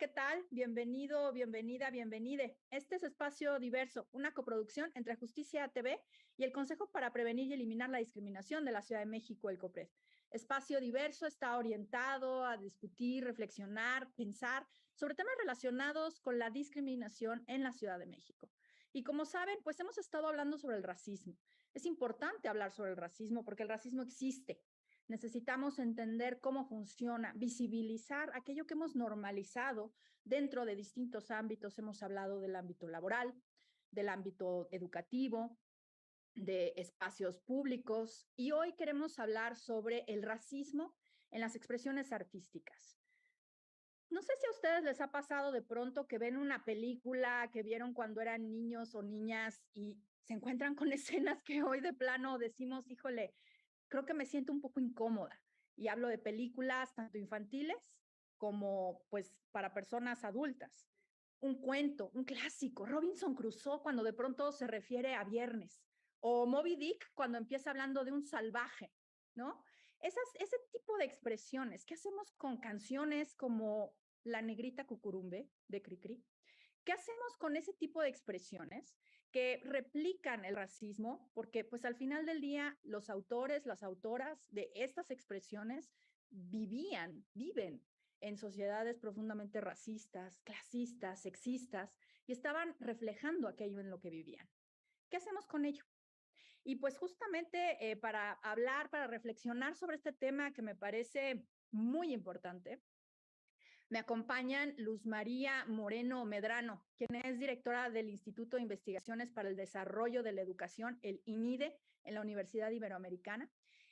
¿qué tal? Bienvenido, bienvenida, bienvenide. Este es Espacio Diverso, una coproducción entre Justicia TV y el Consejo para Prevenir y Eliminar la Discriminación de la Ciudad de México, el COPRED. Espacio Diverso está orientado a discutir, reflexionar, pensar sobre temas relacionados con la discriminación en la Ciudad de México. Y como saben, pues hemos estado hablando sobre el racismo. Es importante hablar sobre el racismo porque el racismo existe. Necesitamos entender cómo funciona, visibilizar aquello que hemos normalizado dentro de distintos ámbitos. Hemos hablado del ámbito laboral, del ámbito educativo, de espacios públicos, y hoy queremos hablar sobre el racismo en las expresiones artísticas. No sé si a ustedes les ha pasado de pronto que ven una película que vieron cuando eran niños o niñas y se encuentran con escenas que hoy de plano decimos, híjole, creo que me siento un poco incómoda. Y hablo de películas tanto infantiles como pues para personas adultas. Un cuento, un clásico, Robinson Crusoe cuando de pronto se refiere a viernes, o Moby Dick cuando empieza hablando de un salvaje, ¿no? Ese tipo de expresiones, ¿qué hacemos con canciones como La Negrita Cucurumbe de Cricri? ¿Qué hacemos con ese tipo de expresiones que replican el racismo? Porque pues al final del día los autores, las autoras de estas expresiones viven en sociedades profundamente racistas, clasistas, sexistas, y estaban reflejando aquello en lo que vivían. ¿Qué hacemos con ello? Y pues justamente para hablar, para reflexionar sobre este tema que me parece muy importante, me acompañan Luz María Moreno Medrano, quien es directora del Instituto de Investigaciones para el Desarrollo de la Educación, el INIDE, en la Universidad Iberoamericana,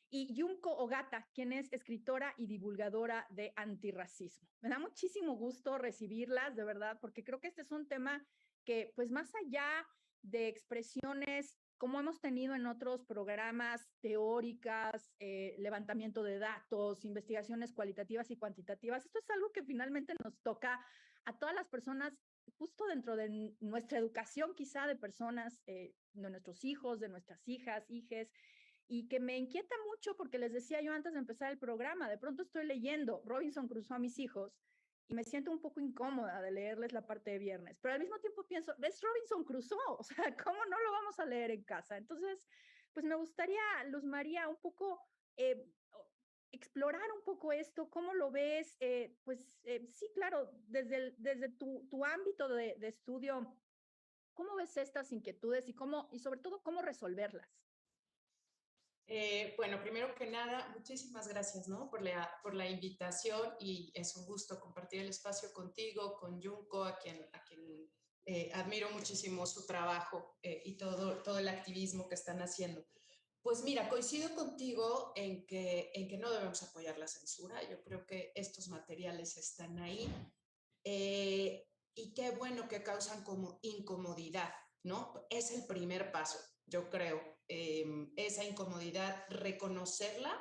y Yunko Ogata, quien es escritora y divulgadora de antirracismo. Me da muchísimo gusto recibirlas, de verdad, porque creo que este es un tema que, pues más allá de expresiones como hemos tenido en otros programas teóricas, levantamiento de datos, investigaciones cualitativas y cuantitativas. Esto es algo que finalmente nos toca a todas las personas justo dentro de nuestra educación, quizá de personas, de nuestros hijos, de nuestras hijas, hijes, y que me inquieta mucho porque les decía yo antes de empezar el programa, de pronto estoy leyendo Robinson Crusoe a mis hijos y me siento un poco incómoda de leerles la parte de viernes, pero al mismo tiempo pienso, es Robinson Crusoe, o sea, ¿cómo no lo vamos a leer en casa? Entonces, pues me gustaría, Luz María, un poco explorar un poco esto, ¿cómo lo ves? Sí, claro, desde tu ámbito de estudio, ¿cómo ves estas inquietudes y sobre todo cómo resolverlas? Bueno, primero que nada, muchísimas gracias, ¿no? por la invitación, y es un gusto compartir el espacio contigo, con Yunko, a quien admiro muchísimo su trabajo y todo el activismo que están haciendo. Pues mira, coincido contigo en que no debemos apoyar la censura. Yo creo que estos materiales están ahí, y qué bueno que causan como incomodidad, ¿no? Es el primer paso, yo creo, esa incomodidad, reconocerla,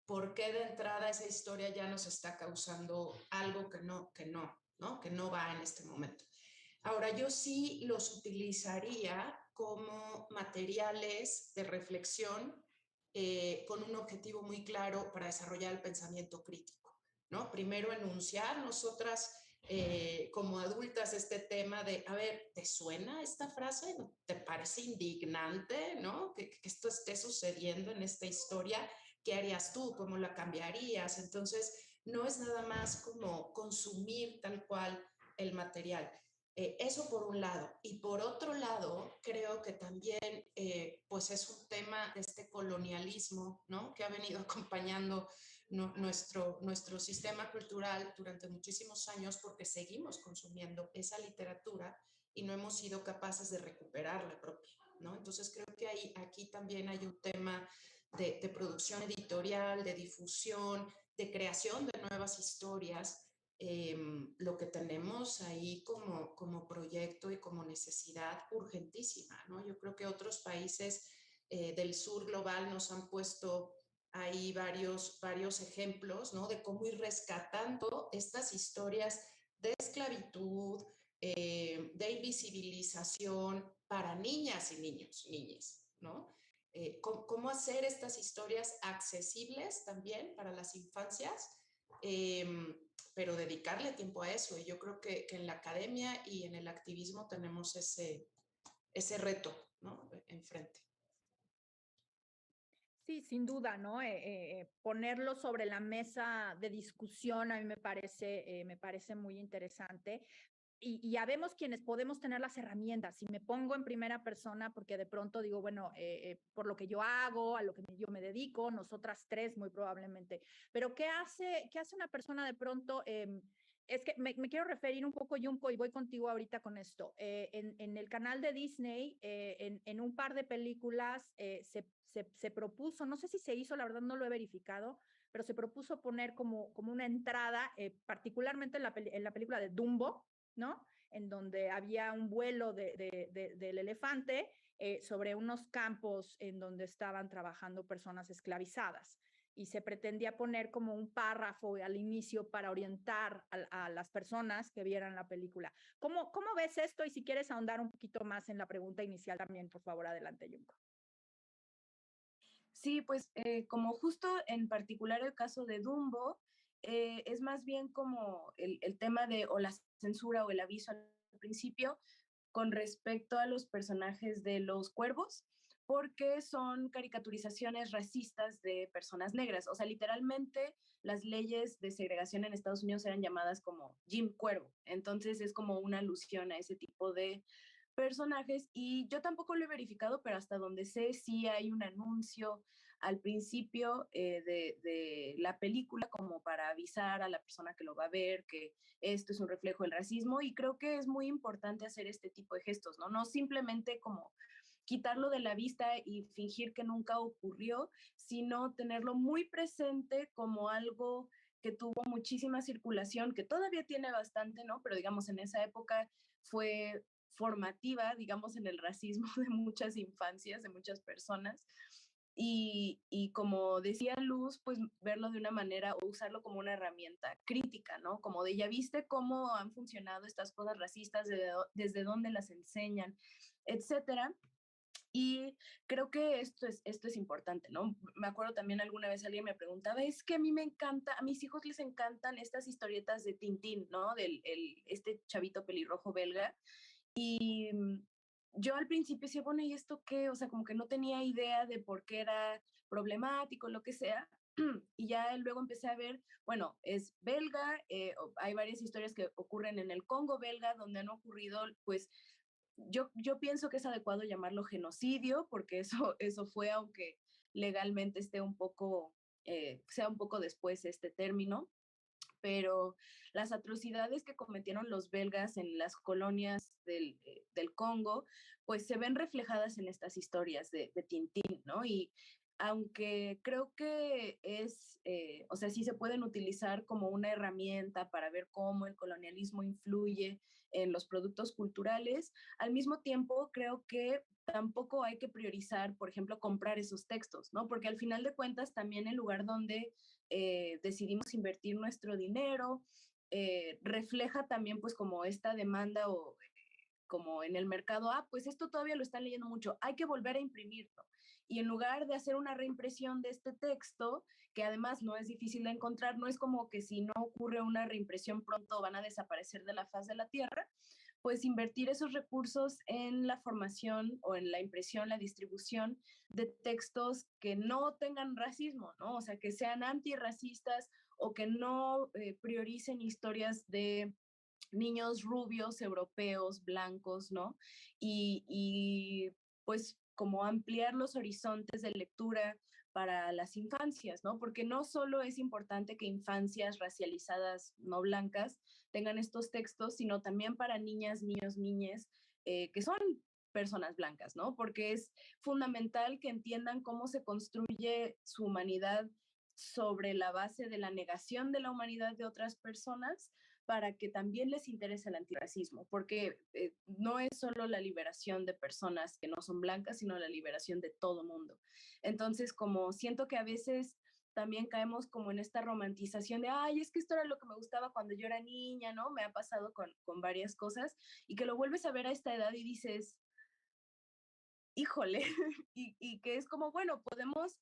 porque de entrada esa historia ya nos está causando algo que no va en este momento. Ahora, yo sí los utilizaría como materiales de reflexión, con un objetivo muy claro para desarrollar el pensamiento crítico, ¿no? Primero enunciar nosotras como adultas este tema de, a ver, ¿te suena esta frase? ¿No te parece indignante, ¿no? Que esto esté sucediendo en esta historia. ¿Qué harías tú? ¿Cómo la cambiarías? Entonces, no es nada más como consumir tal cual el material. Eso por un lado. Y por otro lado, creo que también pues es un tema de este colonialismo, ¿no? Que ha venido acompañando nuestro sistema cultural durante muchísimos años, porque seguimos consumiendo esa literatura y no hemos sido capaces de recuperar la propia, ¿no? Entonces creo que aquí también hay un tema de producción editorial, de difusión, de creación de nuevas historias. Lo que tenemos ahí como proyecto y como necesidad urgentísima, ¿no? Yo creo que otros países del sur global nos han puesto ahí varios ejemplos, ¿no? De cómo ir rescatando estas historias de esclavitud, de invisibilización para niñas y niños, niñas, ¿no? Cómo hacer estas historias accesibles también para las infancias, pero dedicarle tiempo a eso. Y yo creo que en la academia y en el activismo tenemos ese reto, ¿no? Enfrente. Sí, sin duda, ¿no? Ponerlo sobre la mesa de discusión a mí me parece muy interesante. Y ya vemos quienes podemos tener las herramientas. Si me pongo en primera persona, porque de pronto digo, bueno, por lo que yo hago, a lo que yo me dedico, nosotras tres muy probablemente. Pero qué hace una persona de pronto? Es que me quiero referir un poco, Junko, y voy contigo ahorita con esto. En el canal de Disney, en un par de películas, se propuso, no sé si se hizo, la verdad no lo he verificado, pero se propuso poner como una entrada, particularmente en la película de Dumbo, ¿no? En donde había un vuelo del elefante sobre unos campos en donde estaban trabajando personas esclavizadas. Y se pretendía poner como un párrafo al inicio para orientar a las personas que vieran la película. ¿Cómo ves esto? Y si quieres ahondar un poquito más en la pregunta inicial también, por favor, adelante, Junko. Sí, pues como justo en particular el caso de Dumbo, es más bien como el tema de o la censura o el aviso al principio con respecto a los personajes de los cuervos, porque son caricaturizaciones racistas de personas negras. O sea, literalmente las leyes de segregación en Estados Unidos eran llamadas como Jim Cuervo. Entonces es como una alusión a ese tipo de personajes y yo tampoco lo he verificado, pero hasta donde sé sí hay un anuncio al principio de la película como para avisar a la persona que lo va a ver que esto es un reflejo del racismo y creo que es muy importante hacer este tipo de gestos, ¿no? No simplemente como quitarlo de la vista y fingir que nunca ocurrió, sino tenerlo muy presente como algo que tuvo muchísima circulación, que todavía tiene bastante, ¿no? Pero digamos en esa época fue formativa, digamos, en el racismo de muchas infancias, de muchas personas. Y como decía Luz, pues verlo de una manera o usarlo como una herramienta crítica, ¿no? Como de ya viste cómo han funcionado estas cosas racistas, desde dónde las enseñan, etcétera. Y creo que esto es importante, ¿no? Me acuerdo también alguna vez alguien me preguntaba, es que a mí me encanta, a mis hijos les encantan estas historietas de Tintín, ¿no? Este chavito pelirrojo belga. Y yo al principio decía, bueno, ¿y esto qué? O sea, como que no tenía idea de por qué era problemático, lo que sea. Y ya luego empecé a ver, bueno, es belga, hay varias historias que ocurren en el Congo belga, donde han ocurrido, pues, yo pienso que es adecuado llamarlo genocidio, porque eso fue, aunque legalmente esté un poco, sea un poco después este término, pero las atrocidades que cometieron los belgas en las colonias del Congo, pues se ven reflejadas en estas historias de Tintín, ¿no? Y aunque creo que o sea, sí se pueden utilizar como una herramienta para ver cómo el colonialismo influye en los productos culturales, al mismo tiempo creo que tampoco hay que priorizar, por ejemplo, comprar esos textos, ¿no? Porque al final de cuentas también el lugar donde decidimos invertir nuestro dinero, refleja también pues como esta demanda o como en el mercado, pues esto todavía lo están leyendo mucho, hay que volver a imprimirlo. Y en lugar de hacer una reimpresión de este texto, que además no es difícil de encontrar, no es como que si no ocurre una reimpresión pronto van a desaparecer de la faz de la tierra, pues invertir esos recursos en la formación o en la impresión, la distribución de textos que no tengan racismo, ¿no? O sea, que sean antirracistas o que no prioricen historias de niños rubios, europeos, blancos, ¿no? Y pues como ampliar los horizontes de lectura para las infancias, ¿no? Porque no solo es importante que infancias racializadas no blancas tengan estos textos, sino también para niñas, niños, niñas que son personas blancas, ¿no? Porque es fundamental que entiendan cómo se construye su humanidad sobre la base de la negación de la humanidad de otras personas para que también les interese el antirracismo, porque no es solo la liberación de personas que no son blancas, sino la liberación de todo mundo. Entonces, como siento que a veces también caemos como en esta romantización de, ay, es que esto era lo que me gustaba cuando yo era niña, ¿no? Me ha pasado con varias cosas y que lo vuelves a ver a esta edad y dices, híjole, y que es como, bueno, podemos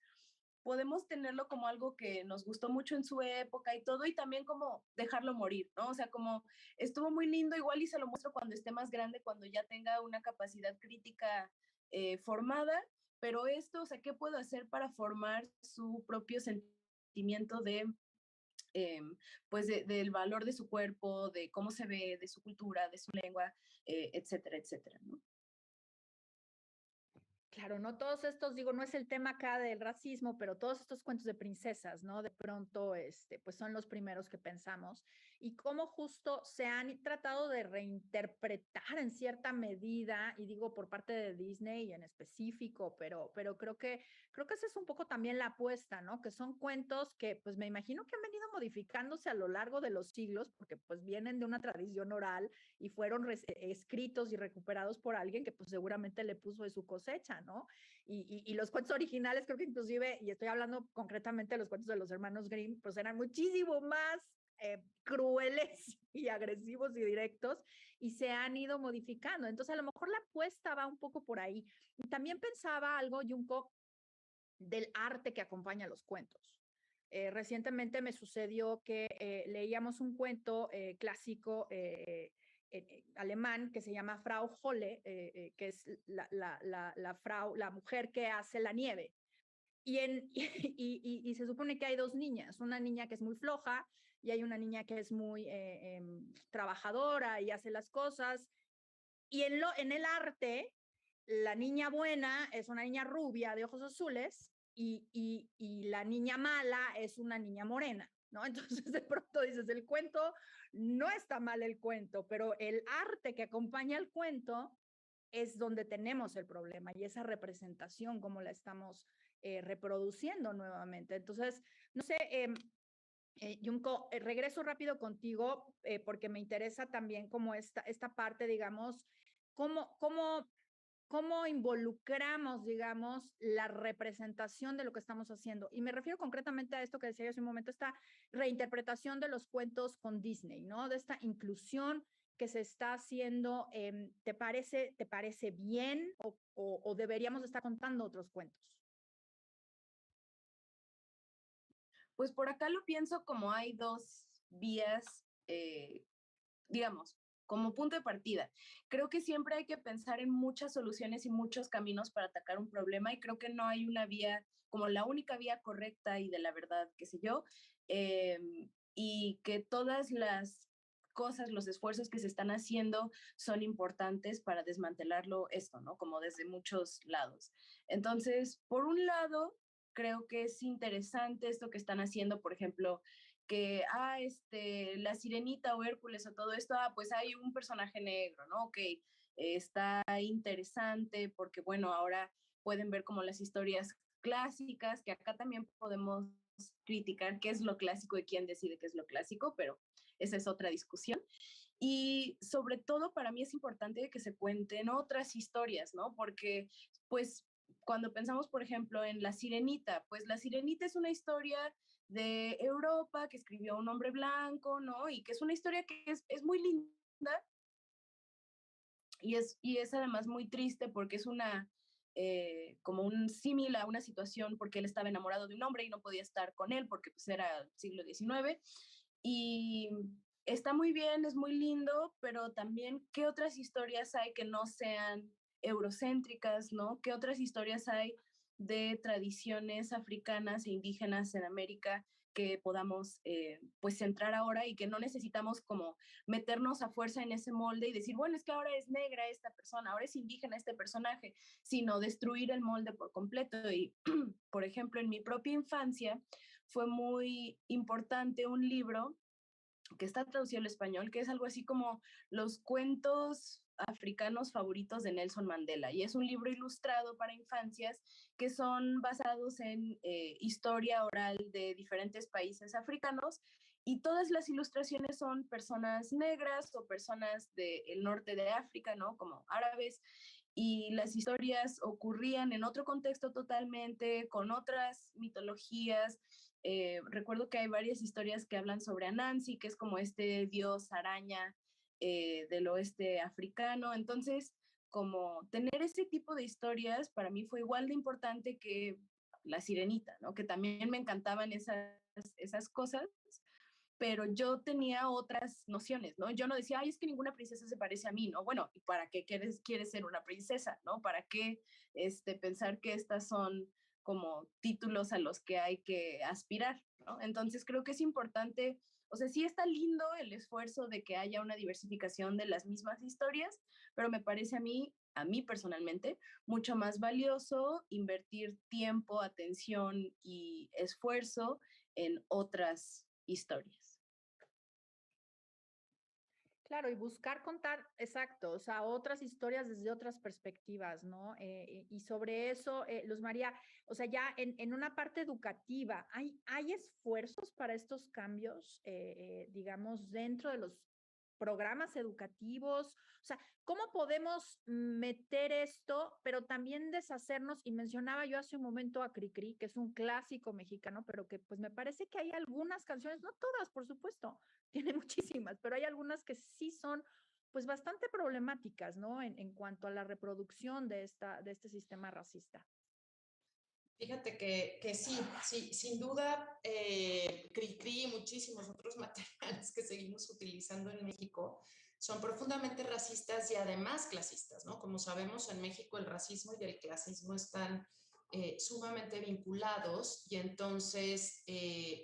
podemos tenerlo como algo que nos gustó mucho en su época y todo, y también como dejarlo morir, ¿no? O sea, como estuvo muy lindo, igual y se lo muestro cuando esté más grande, cuando ya tenga una capacidad crítica formada, pero esto, o sea, ¿qué puedo hacer para formar su propio sentimiento de pues del valor de su cuerpo, de cómo se ve, de su cultura, de su lengua, etcétera, etcétera, ¿no? Claro, no todos estos, digo, no es el tema acá del racismo, pero todos estos cuentos de princesas, ¿no? De pronto, pues son los primeros que pensamos. Y cómo justo se han tratado de reinterpretar en cierta medida, y digo por parte de Disney en específico, pero creo que esa es un poco también la apuesta, ¿no? Que son cuentos que, pues me imagino que han venido modificándose a lo largo de los siglos, porque pues vienen de una tradición oral y fueron escritos y recuperados por alguien que pues seguramente le puso de su cosecha, ¿no? Y los cuentos originales, creo que inclusive, y estoy hablando concretamente de los cuentos de los hermanos Grimm, pues eran muchísimo más crueles y agresivos y directos y se han ido modificando. Entonces, a lo mejor la apuesta va un poco por ahí. Y también pensaba algo, Junko, del arte que acompaña los cuentos. Recientemente me sucedió que leíamos un cuento clásico alemán que se llama Frau Holle, que es la mujer que hace la nieve. Y se supone que hay dos niñas, una niña que es muy floja y hay una niña que es muy trabajadora y hace las cosas. Y en el arte, la niña buena es una niña rubia de ojos azules y la niña mala es una niña morena, ¿no? Entonces de pronto dices, el cuento, no está mal el cuento, pero el arte que acompaña el cuento es donde tenemos el problema y esa representación, como la estamos reproduciendo nuevamente. Entonces, no sé, Junko, regreso rápido contigo porque me interesa también como esta parte, digamos, cómo involucramos, digamos, la representación de lo que estamos haciendo. Y me refiero concretamente a esto que decía yo hace un momento, esta reinterpretación de los cuentos con Disney, ¿no? De esta inclusión que se está haciendo. ¿Te parece bien o deberíamos estar contando otros cuentos? Pues por acá lo pienso como hay dos vías, digamos, como punto de partida. Creo que siempre hay que pensar en muchas soluciones y muchos caminos para atacar un problema y creo que no hay una vía como la única vía correcta y de la verdad, qué sé yo, eh, y que todas las cosas, los esfuerzos que se están haciendo son importantes para desmantelarlo esto, ¿no? Como desde muchos lados. Entonces, por un lado, creo que es interesante esto que están haciendo, por ejemplo, que, la sirenita o Hércules o todo esto, pues hay un personaje negro, ¿no? Ok, está interesante porque, bueno, ahora pueden ver como las historias clásicas, que acá también podemos criticar qué es lo clásico y quién decide qué es lo clásico, pero esa es otra discusión. Y sobre todo para mí es importante que se cuenten otras historias, ¿no? Porque, pues, cuando pensamos, por ejemplo, en La Sirenita, pues La Sirenita es una historia de Europa que escribió un hombre blanco, ¿no? Y que es una historia que es muy linda y es además muy triste porque es como un símil a una situación porque él estaba enamorado de un hombre y no podía estar con él porque pues era el siglo XIX. Y está muy bien, es muy lindo, pero también, ¿qué otras historias hay que no sean eurocéntricas, ¿no? ¿Qué otras historias hay de tradiciones africanas e indígenas en América que podamos pues centrar ahora y que no necesitamos como meternos a fuerza en ese molde y decir, bueno, es que ahora es negra esta persona, ahora es indígena este personaje, sino destruir el molde por completo? Y, por ejemplo, en mi propia infancia fue muy importante un libro que está traducido al español, que es algo así como los cuentos africanos favoritos de Nelson Mandela. Y es un libro ilustrado para infancias que son basados en historia oral de diferentes países africanos. Y todas las ilustraciones son personas negras o personas del norte de África, ¿no? Como árabes. Y las historias ocurrían en otro contexto totalmente, con otras mitologías. Recuerdo que hay varias historias que hablan sobre Anansi, que es como este dios araña del oeste africano. Entonces, como tener ese tipo de historias para mí fue igual de importante que la sirenita, ¿no? Que también me encantaban esas cosas, pero yo tenía otras nociones, ¿no? Yo no decía, ay, es que ninguna princesa se parece a mí, ¿no? Bueno, ¿y para qué quieres ser una princesa, ¿no? ¿Para qué pensar que estas son como títulos a los que hay que aspirar, ¿no? Entonces creo que es importante, o sea, sí está lindo el esfuerzo de que haya una diversificación de las mismas historias, pero me parece a mí personalmente, mucho más valioso invertir tiempo, atención y esfuerzo en otras historias. Claro, y buscar contar, exacto, o sea, otras historias desde otras perspectivas, ¿no? Y sobre eso, Luz María, o sea, ya en una parte educativa, ¿hay esfuerzos para estos cambios, digamos, dentro de los programas educativos? O sea, ¿cómo podemos meter esto, pero también deshacernos? Y mencionaba yo hace un momento a Cricri, que es un clásico mexicano, pero que pues me parece que hay algunas canciones, no todas, por supuesto, tiene muchísimas, pero hay algunas que sí son pues bastante problemáticas, ¿no? En cuanto a la reproducción de este sistema racista. Fíjate que sí, sin duda, Cricri y muchísimos otros materiales que seguimos utilizando en México son profundamente racistas y además clasistas, ¿no? Como sabemos, en México el racismo y el clasismo están sumamente vinculados y entonces,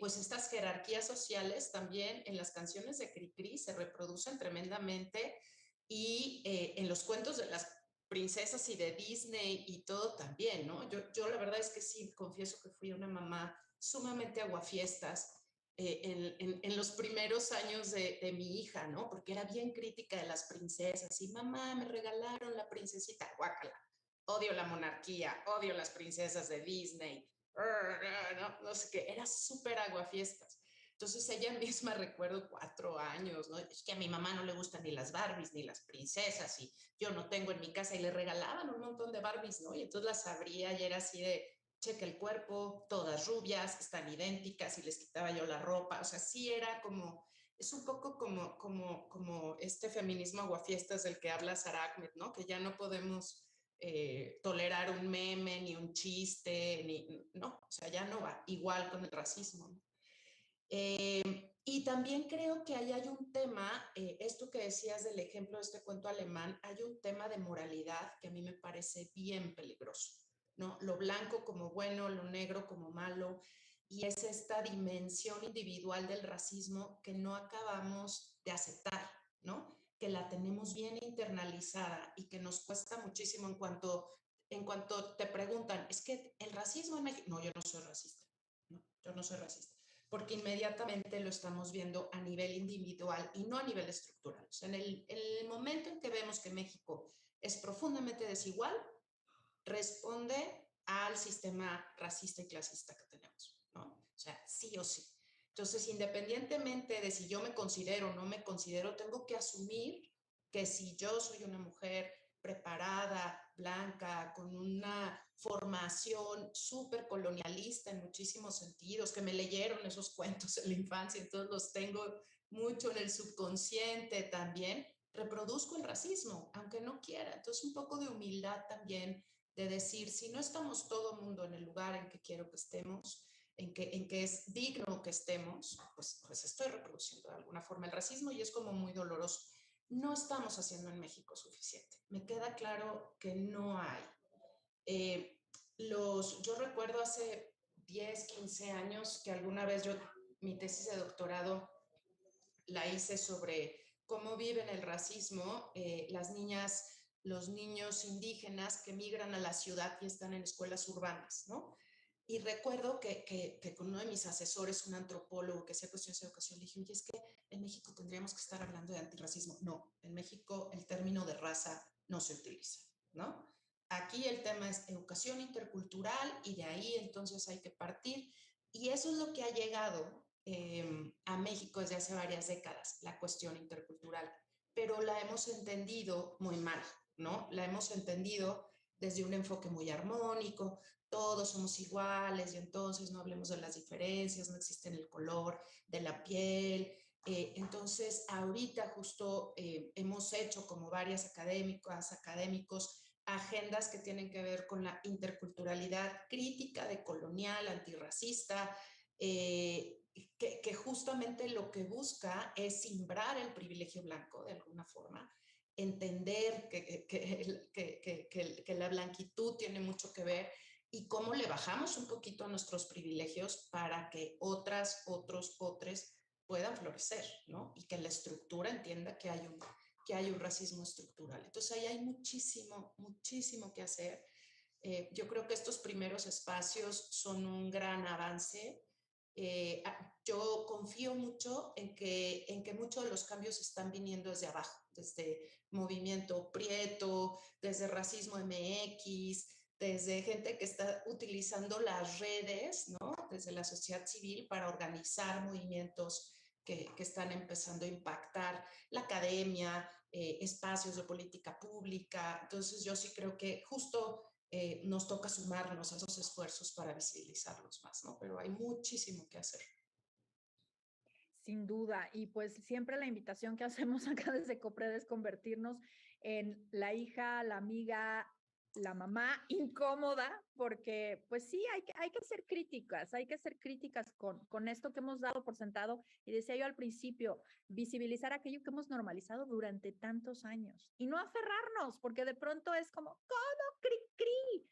pues estas jerarquías sociales también en las canciones de Cricri se reproducen tremendamente y en los cuentos de las princesas y de Disney y todo también, ¿no? Yo la verdad es que sí, confieso que fui una mamá sumamente aguafiestas en los primeros años de mi hija, ¿no? Porque era bien crítica de las princesas y mamá, me regalaron la princesita, guácala, odio la monarquía, odio las princesas de Disney, no sé qué, era súper aguafiestas. Entonces ella misma, recuerdo 4 años, ¿no? Es que a mi mamá no le gustan ni las Barbies ni las princesas y yo no tengo en mi casa y le regalaban un montón de Barbies, ¿no? Y entonces las abría y era así de, checa el cuerpo, todas rubias, están idénticas y les quitaba yo la ropa, o sea, sí era como, es un poco como este feminismo aguafiestas del que habla Sara Ahmed, ¿no? Que ya no podemos tolerar un meme, ni un chiste, no, o sea, ya no va, igual con el racismo, ¿no? Y también creo que ahí hay un tema, esto que decías del ejemplo de este cuento alemán, hay un tema de moralidad que a mí me parece bien peligroso, ¿no? Lo blanco como bueno, lo negro como malo, y es esta dimensión individual del racismo que no acabamos de aceptar, ¿no? Que la tenemos bien internalizada y que nos cuesta muchísimo en cuanto te preguntan, es que el racismo en México, no, yo no soy racista, no, yo no soy racista porque inmediatamente lo estamos viendo a nivel individual y no a nivel estructural. O sea, en el momento en que vemos que México es profundamente desigual, responde al sistema racista y clasista que tenemos, ¿no? O sea, sí o sí. Entonces, independientemente de si yo me considero o no me considero, tengo que asumir que si yo soy una mujer preparada, blanca, con una formación súper colonialista en muchísimos sentidos, que me leyeron esos cuentos en la infancia, entonces los tengo mucho en el subconsciente también, reproduzco el racismo, aunque no quiera. Entonces, un poco de humildad también de decir, si no estamos todo el mundo en el lugar en que quiero que estemos, en que es digno que estemos, pues estoy reproduciendo de alguna forma el racismo y es como muy doloroso. No estamos haciendo en México suficiente. Me queda claro que no hay. Eh, yo recuerdo hace 10, 15 años que alguna vez mi tesis de doctorado la hice sobre cómo viven el racismo las niñas, los niños indígenas que migran a la ciudad y están en escuelas urbanas, ¿no? Y recuerdo que con uno de mis asesores, un antropólogo que hacía cuestiones de educación, le dije, oye, es que en México tendríamos que estar hablando de antirracismo. No, en México el término de raza no se utiliza, ¿no? Aquí el tema es educación intercultural y de ahí entonces hay que partir. Y eso es lo que ha llegado a México desde hace varias décadas, la cuestión intercultural. Pero la hemos entendido muy mal, ¿no? La hemos entendido desde un enfoque muy armónico, todos somos iguales y entonces no hablemos de las diferencias, no existe el color de la piel. Entonces, ahorita justo hemos hecho como varias académicos agendas que tienen que ver con la interculturalidad crítica, decolonial, antirracista, que justamente lo que busca es simbrar el privilegio blanco de alguna forma, entender que la blanquitud tiene mucho que ver y cómo le bajamos un poquito a nuestros privilegios para que otras, otros, otros puedan florecer, ¿no? Y que la estructura entienda que hay un racismo estructural. Entonces ahí hay muchísimo, muchísimo que hacer. Yo creo que estos primeros espacios son un gran avance. Yo confío mucho en que muchos de los cambios están viniendo desde abajo, desde Movimiento Prieto, desde Racismo MX, desde gente que está utilizando las redes, ¿no? Desde la sociedad civil para organizar movimientos que están empezando a impactar la academia, espacios de política pública. Entonces yo sí creo que justo nos toca sumarnos a esos esfuerzos para visibilizarlos más, ¿no? Pero hay muchísimo que hacer. Sin duda, y pues siempre la invitación que hacemos acá desde Copred es convertirnos en la hija, la amiga, la mamá incómoda, porque pues sí, hay que ser críticas, hay que ser críticas con esto que hemos dado por sentado. Y decía yo al principio, visibilizar aquello que hemos normalizado durante tantos años y no aferrarnos, porque de pronto es como, ¿cómo cri-cri?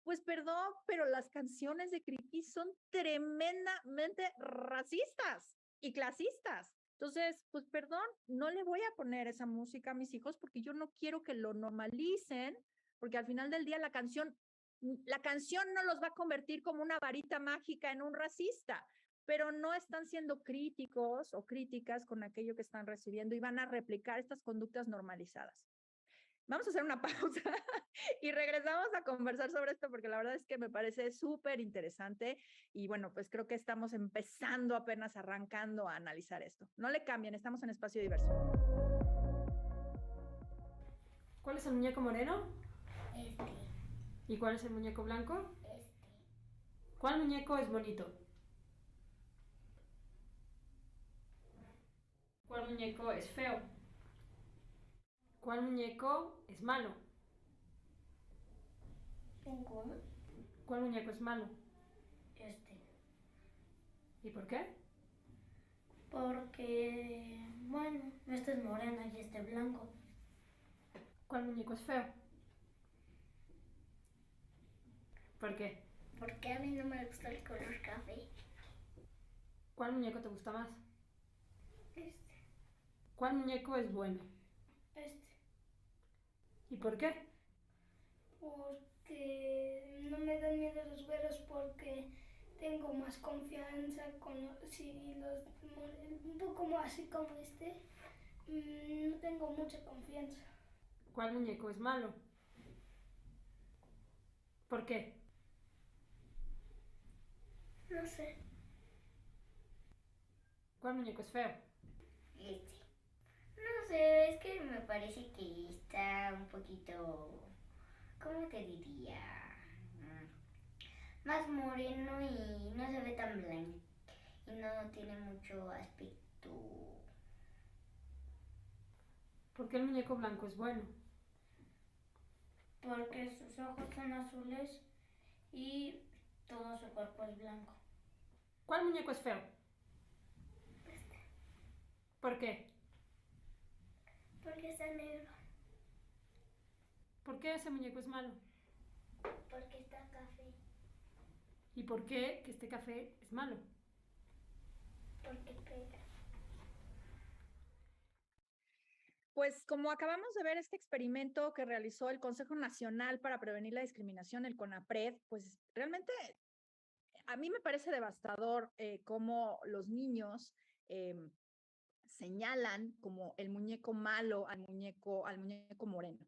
Pues perdón, pero las canciones de Cricri son tremendamente racistas y clasistas. Entonces, pues perdón, no le voy a poner esa música a mis hijos porque yo no quiero que lo normalicen, porque al final del día la canción no los va a convertir como una varita mágica en un racista, pero no están siendo críticos o críticas con aquello que están recibiendo y van a replicar estas conductas normalizadas. Vamos a hacer una pausa y regresamos a conversar sobre esto porque la verdad es que me parece súper interesante y bueno, pues creo que estamos empezando apenas arrancando a analizar esto. No le cambien, estamos en Espacio Diverso. ¿Cuál es el muñeco moreno? Este. ¿Y cuál es el muñeco blanco? Este. ¿Cuál muñeco es bonito? ¿Cuál muñeco es feo? ¿Cuál muñeco es malo? Ninguno. ¿Cuál muñeco es malo? Este. ¿Y por qué? Porque, bueno, este es moreno y este blanco. ¿Cuál muñeco es feo? ¿Por qué? Porque a mí no me gusta el color café. ¿Cuál muñeco te gusta más? Este. ¿Cuál muñeco es bueno? Este. ¿Y por qué? Porque no me dan miedo los güeros porque tengo más confianza con si los un poco más así como este. No tengo mucha confianza. ¿Cuál muñeco es malo? ¿Por qué? No sé. ¿Cuál muñeco es feo? Este. No sé, es que me parece que está un poquito, ¿cómo te diría? Más moreno y no se ve tan blanco y no tiene mucho aspecto. ¿Por qué el muñeco blanco es bueno? Porque sus ojos son azules y todo su cuerpo es blanco. ¿Cuál muñeco es feo? ¿Por qué? Porque está negro. ¿Por qué ese muñeco es malo? Porque está café. ¿Y por qué que este café es malo? Porque pega. Pues como acabamos de ver este experimento que realizó el Consejo Nacional para Prevenir la Discriminación, el CONAPRED, pues realmente a mí me parece devastador cómo los niños señalan como el muñeco malo al muñeco moreno.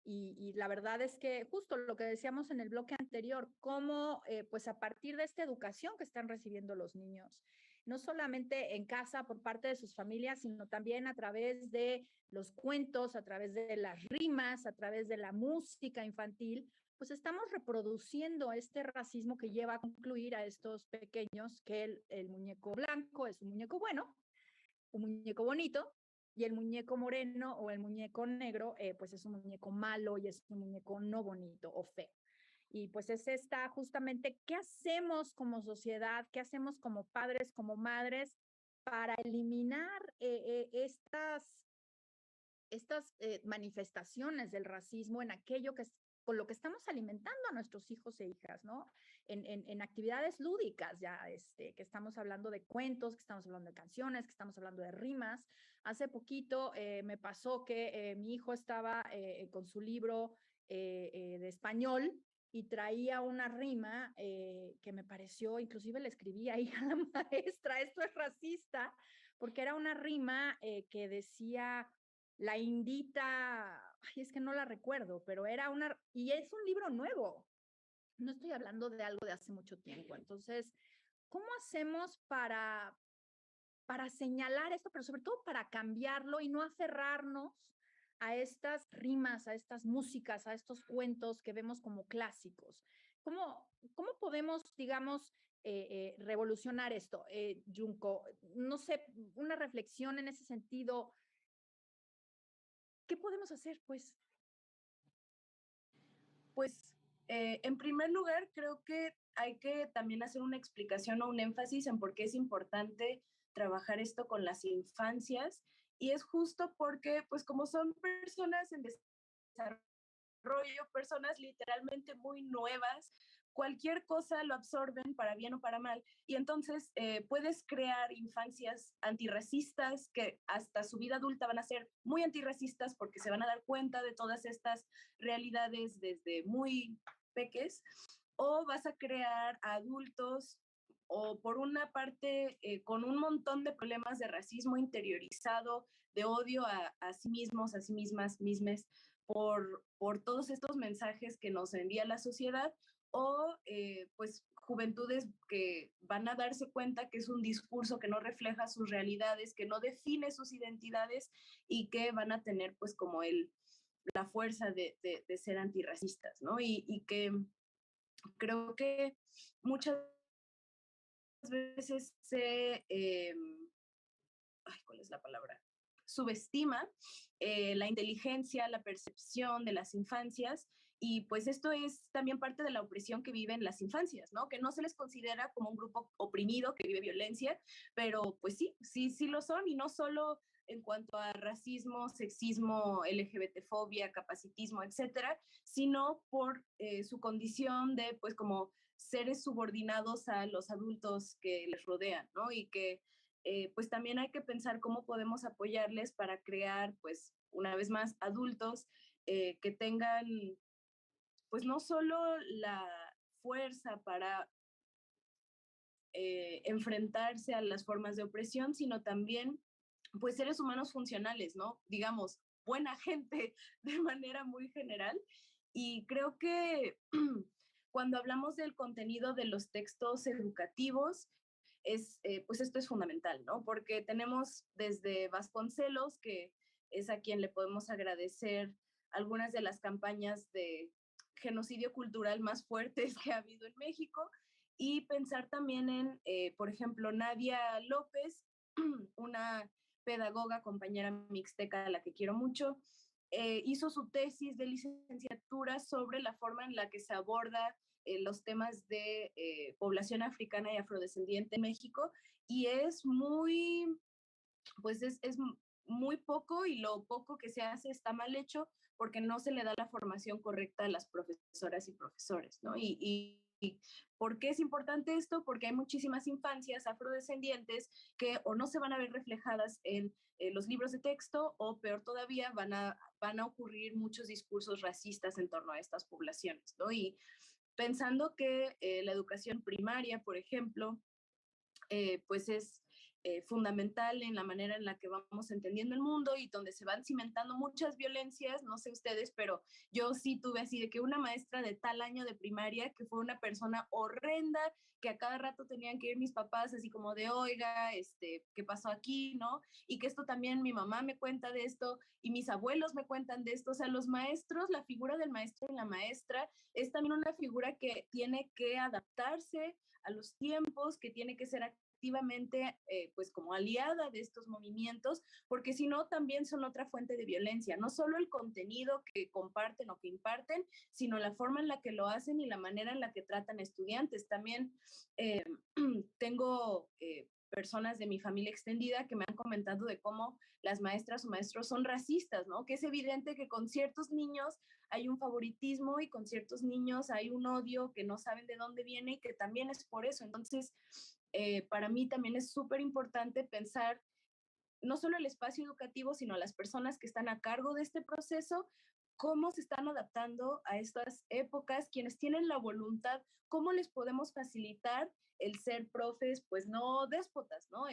Y la verdad es que justo lo que decíamos en el bloque anterior, cómo pues a partir de esta educación que están recibiendo los niños, no solamente en casa por parte de sus familias, sino también a través de los cuentos, a través de las rimas, a través de la música infantil, pues estamos reproduciendo este racismo que lleva a concluir a estos pequeños que el muñeco blanco es un muñeco bueno, un muñeco bonito, y el muñeco moreno o el muñeco negro, pues es un muñeco malo y es un muñeco no bonito o feo. Y pues es esta justamente, ¿qué hacemos como sociedad? ¿Qué hacemos como padres, como madres para eliminar estas manifestaciones del racismo en aquello que es con lo que estamos alimentando a nuestros hijos e hijas, ¿no? En actividades lúdicas ya, que estamos hablando de cuentos, que estamos hablando de canciones, que estamos hablando de rimas. Hace poquito me pasó que mi hijo estaba con su libro de español y traía una rima que me pareció, inclusive le escribí ahí a la maestra, esto es racista, porque era una rima que decía la indita, ay, es que no la recuerdo, pero era y es un libro nuevo, no estoy hablando de algo de hace mucho tiempo. Entonces, ¿cómo hacemos para señalar esto, pero sobre todo para cambiarlo y no aferrarnos a estas rimas, a estas músicas, a estos cuentos que vemos como clásicos? ¿Cómo podemos, digamos, revolucionar esto, Junko? No sé, una reflexión en ese sentido. ¿Qué podemos hacer, pues? Pues, en primer lugar, creo que hay que también hacer una explicación o un énfasis en por qué es importante trabajar esto con las infancias, y es justo porque, pues, como son personas en desarrollo, personas literalmente muy nuevas, cualquier cosa lo absorben para bien o para mal, y entonces puedes crear infancias antirracistas que hasta su vida adulta van a ser muy antirracistas porque se van a dar cuenta de todas estas realidades desde muy peques, o vas a crear adultos o por una parte con un montón de problemas de racismo interiorizado, de odio a sí mismos, a sí mismas, mismes, por todos estos mensajes que nos envía la sociedad, o pues juventudes que van a darse cuenta que es un discurso que no refleja sus realidades, que no define sus identidades y que van a tener pues como la fuerza de ser antirracistas, ¿no? Y que creo que muchas veces ¿cuál es la palabra? Subestima la inteligencia, la percepción de las infancias, y pues esto es también parte de la opresión que viven las infancias, ¿no? Que no se les considera como un grupo oprimido que vive violencia, pero pues sí lo son, y no solo en cuanto a racismo, sexismo, LGBTfobia, capacitismo, etcétera, sino por su condición de pues como seres subordinados a los adultos que les rodean, ¿no? Y que pues también hay que pensar cómo podemos apoyarles para crear, pues, una vez más, adultos que tengan, pues, no solo la fuerza para enfrentarse a las formas de opresión, sino también, pues, seres humanos funcionales, ¿no? Digamos, buena gente de manera muy general. Y creo que cuando hablamos del contenido de los textos educativos, pues esto es fundamental, ¿no? Porque tenemos desde Vasconcelos, que es a quien le podemos agradecer algunas de las campañas de genocidio cultural más fuertes que ha habido en México, y pensar también en, por ejemplo, Nadia López, una pedagoga, compañera mixteca a la que quiero mucho, hizo su tesis de licenciatura sobre la forma en la que se aborda los temas de población africana y afrodescendiente en México, y es muy, pues es muy poco, y lo poco que se hace está mal hecho porque no se le da la formación correcta a las profesoras y profesores, ¿no? ¿Y por qué es importante esto? Porque hay muchísimas infancias afrodescendientes que o no se van a ver reflejadas en los libros de texto, o peor todavía, van a ocurrir muchos discursos racistas en torno a estas poblaciones, ¿no? Y pensando que la educación primaria, por ejemplo, pues es fundamental en la manera en la que vamos entendiendo el mundo y donde se van cimentando muchas violencias, no sé ustedes, pero yo sí tuve así de que una maestra de tal año de primaria que fue una persona horrenda, que a cada rato tenían que ir mis papás así como de, oiga, ¿qué pasó aquí, no? Y que esto también mi mamá me cuenta de esto y mis abuelos me cuentan de esto, o sea, los maestros, la figura del maestro y la maestra es también una figura que tiene que adaptarse a los tiempos, que tiene que ser activamente pues como aliada de estos movimientos, porque si no también son otra fuente de violencia, no solo el contenido que comparten o que imparten, sino la forma en la que lo hacen y la manera en la que tratan estudiantes. También tengo personas de mi familia extendida que me han comentado de cómo las maestras o maestros son racistas, ¿no? Que es evidente que con ciertos niños hay un favoritismo y con ciertos niños hay un odio que no saben de dónde viene y que también es por eso. Entonces, para mí también es súper importante pensar no solo el espacio educativo, sino las personas que están a cargo de este proceso, cómo se están adaptando a estas épocas, quienes tienen la voluntad, cómo les podemos facilitar el ser profes, pues no déspotas, ¿no?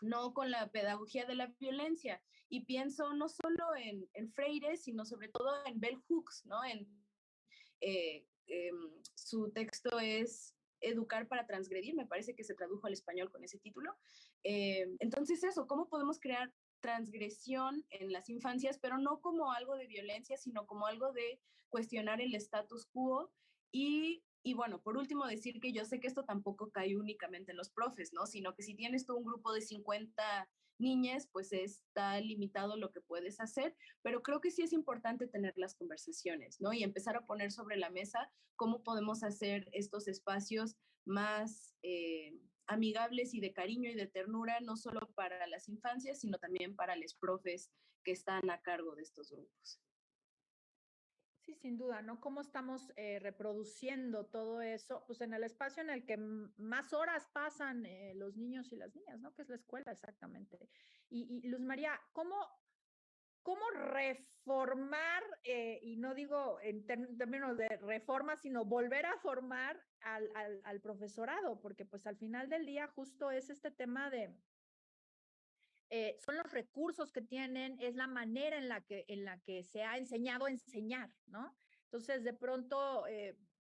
No con la pedagogía de la violencia. Y pienso no solo en Freire, sino sobre todo en Bell Hooks, ¿no? Eh, eh, Su texto es Educar para transgredir, me parece que se tradujo al español con ese título. Entonces eso, ¿cómo podemos crear transgresión en las infancias, pero no como algo de violencia, sino como algo de cuestionar el status quo? Y bueno, por último decir que yo sé que esto tampoco cae únicamente en los profes, ¿no? Sino que si tienes tú un grupo de 50 niñas, pues está limitado lo que puedes hacer, pero creo que sí es importante tener las conversaciones, ¿no? Y empezar a poner sobre la mesa cómo podemos hacer estos espacios más amigables y de cariño y de ternura, no solo para las infancias, sino también para los profes que están a cargo de estos grupos. Sí, sin duda, ¿no? ¿Cómo estamos reproduciendo todo eso? Pues en el espacio en el que más horas pasan los niños y las niñas, ¿no? Que es la escuela, exactamente. Y Luz María, ¿cómo reformar, y no digo en términos de reforma, sino volver a formar al profesorado? Porque pues al final del día justo es este tema de son los recursos que tienen, es la manera en la que se ha enseñado a enseñar, ¿no? Entonces, de pronto,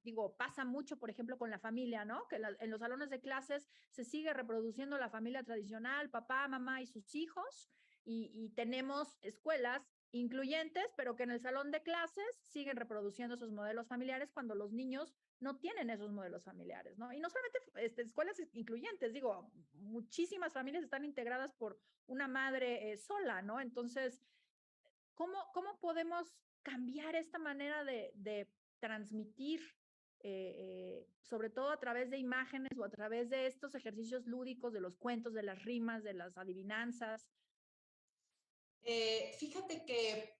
digo, pasa mucho, por ejemplo, con la familia, ¿no? Que en los salones de clases se sigue reproduciendo la familia tradicional, papá, mamá y sus hijos, y tenemos escuelas incluyentes, pero que en el salón de clases siguen reproduciendo esos modelos familiares cuando los niños no tienen esos modelos familiares, ¿no? Y no solamente escuelas incluyentes, digo, muchísimas familias están integradas por una madre sola, ¿no? Entonces, ¿cómo podemos cambiar esta manera de transmitir, sobre todo a través de imágenes o a través de estos ejercicios lúdicos, de los cuentos, de las rimas, de las adivinanzas? Fíjate que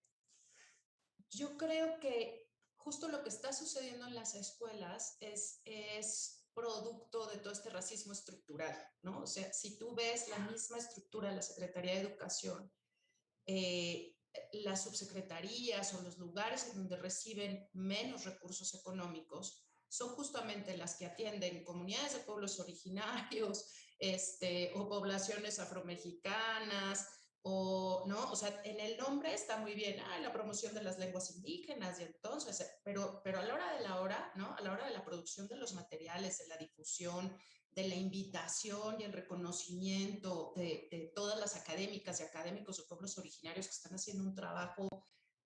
yo creo que justo lo que está sucediendo en las escuelas es producto de todo este racismo estructural, ¿no? O sea, si tú ves la misma estructura de la Secretaría de Educación, eh, las subsecretarías o los lugares en donde reciben menos recursos económicos son justamente las que atienden comunidades de pueblos originarios, o poblaciones afromexicanas, o, ¿no? O sea, en el nombre está muy bien, la promoción de las lenguas indígenas, y entonces, pero a la hora de la hora, ¿no? A la hora de la producción de los materiales, de la difusión, de la invitación y el reconocimiento de todas las académicas y académicos de pueblos originarios que están haciendo un trabajo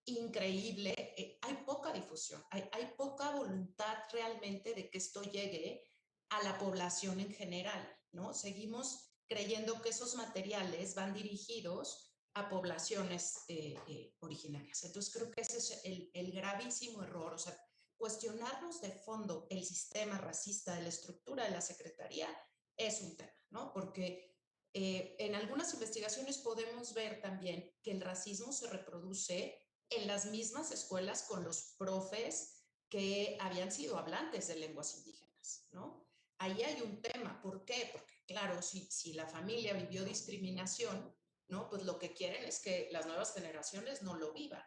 increíble, hay poca difusión, hay poca voluntad realmente de que esto llegue a la población en general, ¿no? Seguimos creyendo que esos materiales van dirigidos a poblaciones originarias. Entonces creo que ese es el gravísimo error, o sea, cuestionarnos de fondo el sistema racista de la estructura de la Secretaría es un tema, ¿no? Porque en algunas investigaciones podemos ver también que el racismo se reproduce en las mismas escuelas con los profes que habían sido hablantes de lenguas indígenas, ¿no? Ahí hay un tema. ¿Por qué? Porque, claro, si la familia vivió discriminación, ¿no? Pues lo que quieren es que las nuevas generaciones no lo vivan.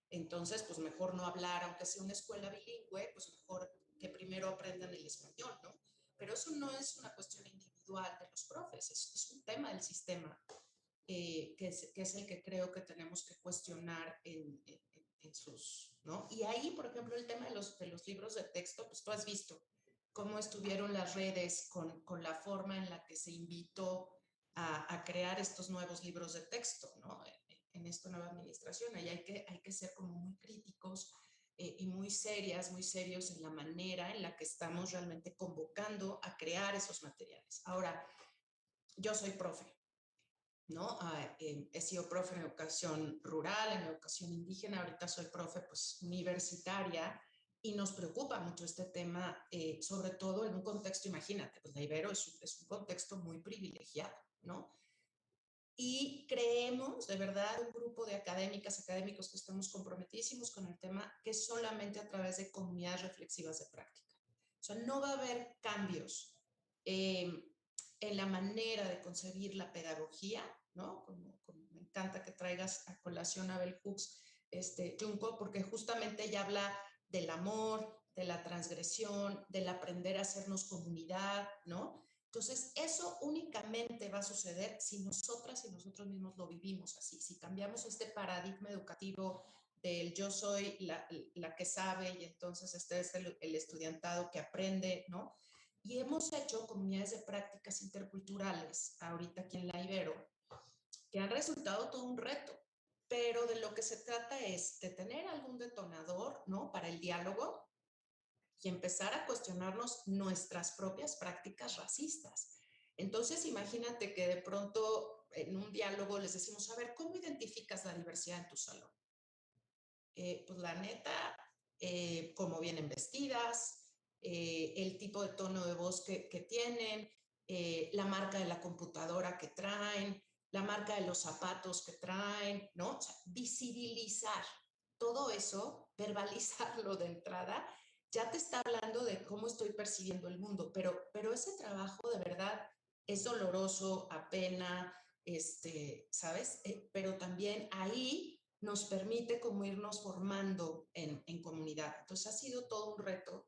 Entonces, pues mejor no hablar, aunque sea una escuela bilingüe, pues mejor que primero aprendan el español, ¿no? Pero eso no es una cuestión individual de los profes, es un tema del sistema que es el que creo que tenemos que cuestionar en sus, ¿no? Y ahí, por ejemplo, el tema de los libros de texto, pues tú has visto cómo estuvieron las redes con la forma en la que se invitó a crear estos nuevos libros de texto, ¿no? En esta nueva administración. Ahí hay que ser como muy críticos y muy serias, muy serios en la manera en la que estamos realmente convocando a crear esos materiales. Ahora, yo soy profe, ¿no? He sido profe en educación rural, en educación indígena, ahorita soy profe pues universitaria y nos preocupa mucho este tema, sobre todo en un contexto, imagínate, pues la Ibero es un contexto muy privilegiado, ¿no? Y creemos, de verdad, un grupo de académicos que estamos comprometidísimos con el tema, que es solamente a través de comunidades reflexivas de práctica. O sea, no va a haber cambios en la manera de concebir la pedagogía, ¿no? Como me encanta que traigas a colación a Bell Hooks, Junco, porque justamente ella habla del amor, de la transgresión, del aprender a hacernos comunidad, ¿no? Entonces, eso únicamente va a suceder si nosotras y nosotros mismos lo vivimos así, si cambiamos este paradigma educativo del yo soy la que sabe y entonces este es el estudiantado que aprende, ¿no? Y hemos hecho comunidades de prácticas interculturales, ahorita aquí en la Ibero, que han resultado todo un reto, pero de lo que se trata es de tener algún detonador, ¿no? Para el diálogo, y empezar a cuestionarnos nuestras propias prácticas racistas. Entonces, imagínate que de pronto en un diálogo les decimos, a ver, ¿cómo identificas la diversidad en tu salón? Pues la neta, cómo vienen vestidas, el tipo de tono de voz que tienen, la marca de la computadora que traen, la marca de los zapatos que traen, ¿no? O sea, visibilizar todo eso, verbalizarlo de entrada, ya te está hablando de cómo estoy percibiendo el mundo, pero ese trabajo de verdad es doloroso, apena, ¿sabes? Pero también ahí nos permite como irnos formando en comunidad. Entonces ha sido todo un reto,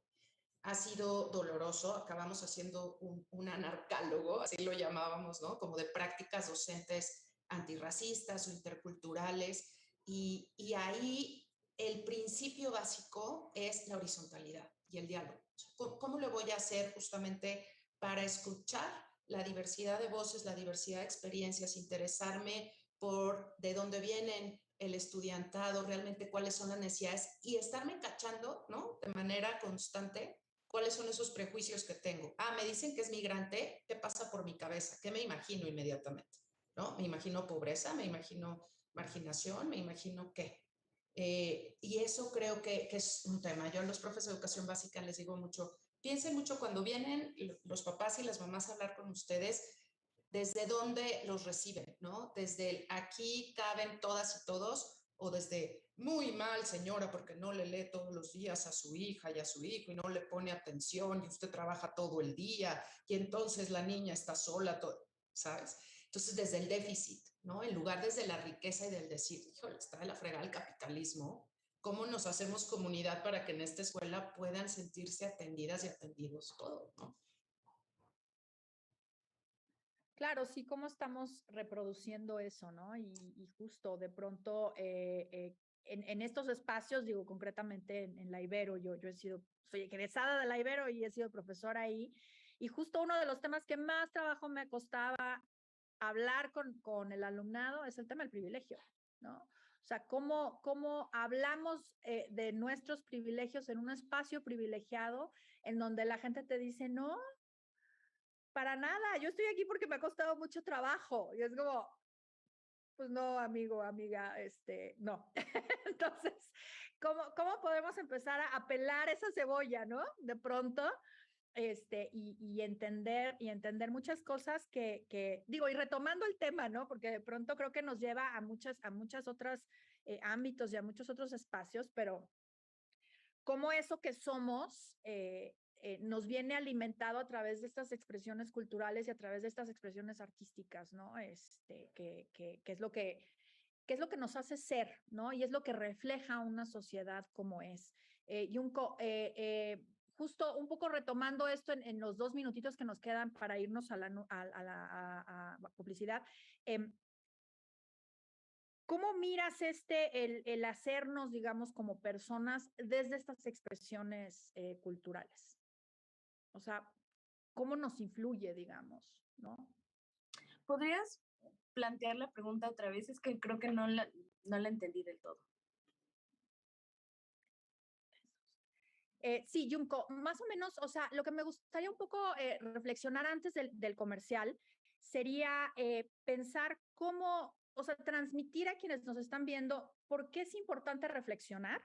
ha sido doloroso, acabamos haciendo un anarcálogo, así lo llamábamos, ¿no? Como de prácticas docentes antirracistas o interculturales, y ahí el principio básico es la horizontalidad y el diálogo. ¿Cómo lo voy a hacer justamente para escuchar la diversidad de voces, la diversidad de experiencias, interesarme por de dónde vienen el estudiantado, realmente cuáles son las necesidades y estarme cachando, ¿no? De manera constante, cuáles son esos prejuicios que tengo. Ah, me dicen que es migrante, ¿qué pasa por mi cabeza? ¿Qué me imagino inmediatamente? ¿No? Me imagino pobreza, me imagino marginación, me imagino qué. Y eso creo que es un tema. Yo a los profes de educación básica les digo mucho, piensen mucho cuando vienen los papás y las mamás a hablar con ustedes, desde dónde los reciben, ¿no? Desde el aquí caben todas y todos, o desde muy mal, señora, porque no le lee todos los días a su hija y a su hijo y no le pone atención y usted trabaja todo el día y entonces la niña está sola, ¿sabes? Entonces, desde el déficit, ¿no? En lugar desde la riqueza y del decir, híjole, está de la fregada el capitalismo, ¿cómo nos hacemos comunidad para que en esta escuela puedan sentirse atendidas y atendidos todos, ¿no? Claro, sí, cómo estamos reproduciendo eso, ¿no? Y justo de pronto en estos espacios, digo concretamente en la Ibero, yo soy egresada de la Ibero y he sido profesora ahí, y justo uno de los temas que más trabajo me costaba hablar con el alumnado es el tema del privilegio, ¿no? O sea, cómo hablamos de nuestros privilegios en un espacio privilegiado en donde la gente te dice, no, para nada, yo estoy aquí porque me ha costado mucho trabajo. Y es como, pues no, amigo, amiga, no. Entonces, ¿cómo podemos empezar a pelar esa cebolla, no? De pronto, y entender muchas cosas digo, y retomando el tema, ¿no? Porque de pronto creo que nos lleva a muchas otras ámbitos y a muchos otros espacios, pero cómo eso que somos nos viene alimentado a través de estas expresiones culturales y a través de estas expresiones artísticas, ¿no? Que es lo que nos hace ser, ¿no? Y es lo que refleja una sociedad como es. Justo un poco retomando esto en los 2 minutitos que nos quedan para irnos a la publicidad, ¿cómo miras el hacernos, digamos, como personas desde estas expresiones culturales? O sea, ¿cómo nos influye, digamos, no? ¿Podrías plantear la pregunta otra vez? Es que creo que no la entendí del todo. Sí, Junko, más o menos, o sea, lo que me gustaría un poco reflexionar antes del comercial sería pensar cómo, o sea, transmitir a quienes nos están viendo por qué es importante reflexionar,